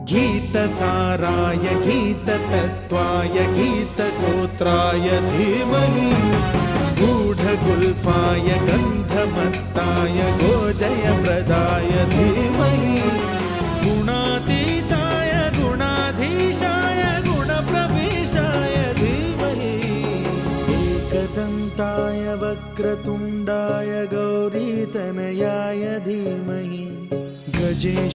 गीतसाराय गीततत्त्वाय गीतगोत्राय धीमहि गूढगुल्फाय गन्धमत्ताय गोजयप्रदाय धीमहि गुणातीताय गुणाधीशाय गुणप्रविष्टाय धीमहि एकदन्ताय वक्रतुण्डाय गौरीतनयाय धीमहि गजेश